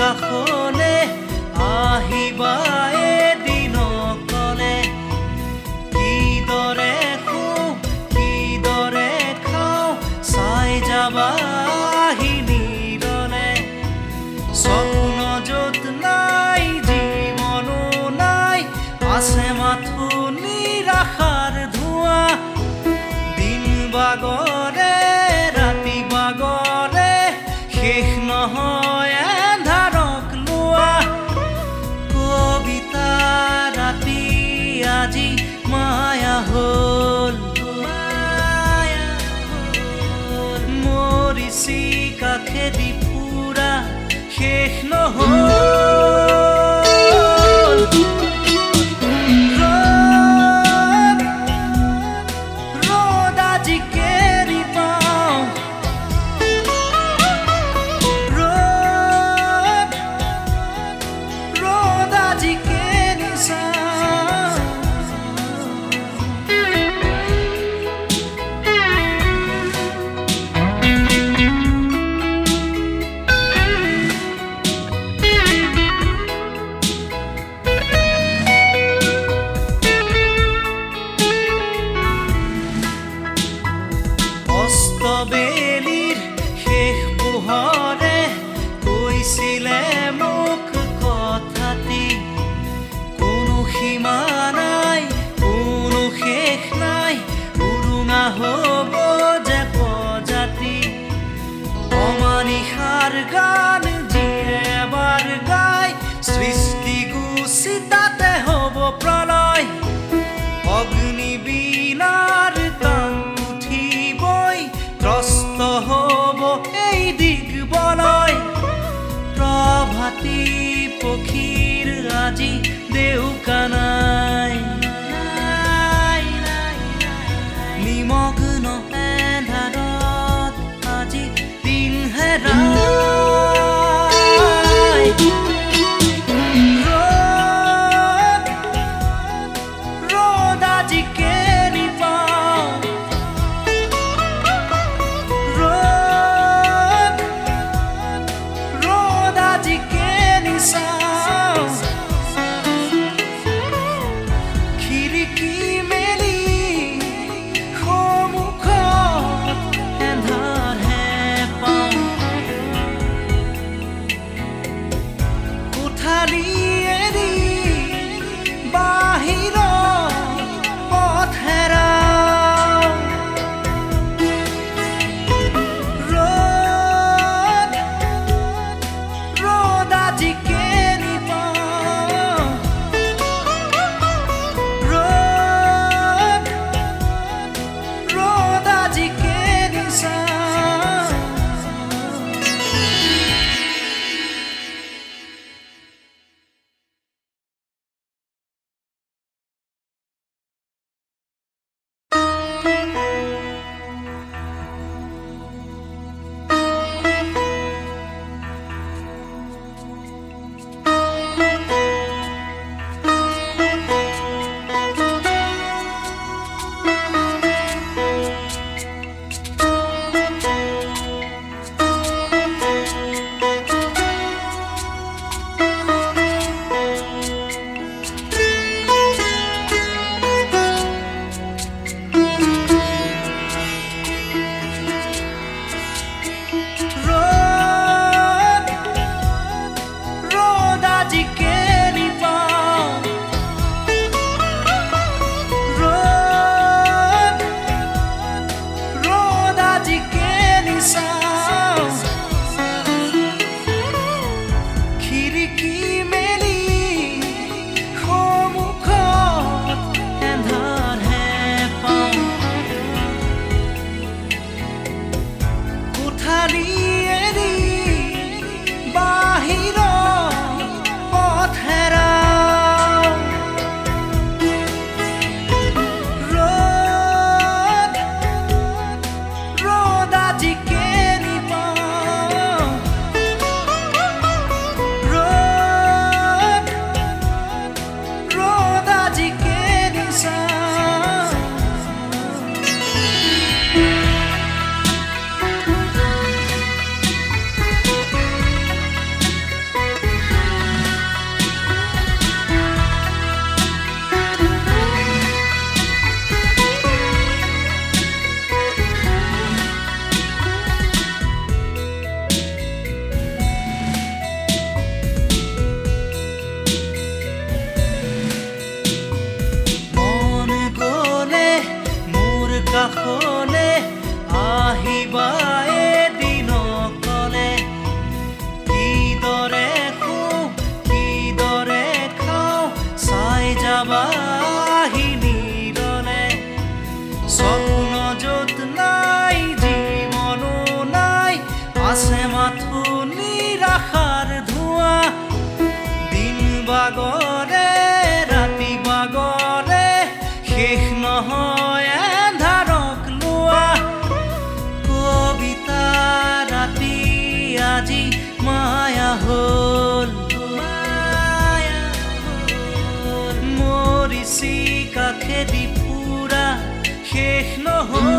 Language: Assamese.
কাষলে আহিবা এদিনকলে কিদৰে শুওঁ কিদৰে খাওঁ চাই যাবা নিৰলে স্বপ্ন য'ত নাই জীৱনো নাই আছে মাথো নিৰাশাৰ ধোঁৱা দিন বাগৰে ৰাতি বাগৰে শেষ নহয় এন্ধাৰক লোৱা কবিতা ৰাতি আজি মায়া হ'ল মৰিছি কাষেদি ফুৰা শেষ নহ'ল ৰ'দ আজি কেৰি পাওঁ ৰ'দ আজি কেৰি চাওঁ অস্তবেলিৰ শেষ পোহৰে কৈছিলে মোক কথাটি কোনো সীমা নাই কোনো শেষ নাই উৰুঙা হ'ব যে প্ৰজাতি অমানিশাৰ গান যিয়ে এবাৰ গাই সৃষ্টি গুচি তাতে হ'ব প্ৰলয় অগ্নিবীণাৰ টান উঠিবই ত্ৰস্ত হ'ব এই দিগবলয় প্ৰভাতী পক্ষীৰ আজি দেউকা নাই নিমগ্ন এন্ধাৰত আজি দিন হেৰাই ৰ'দ আজি কেৰি পাওঁ ৰ'দ আজি কেৰি চাওঁ কাষেদি ফুৰা শেষ নহয়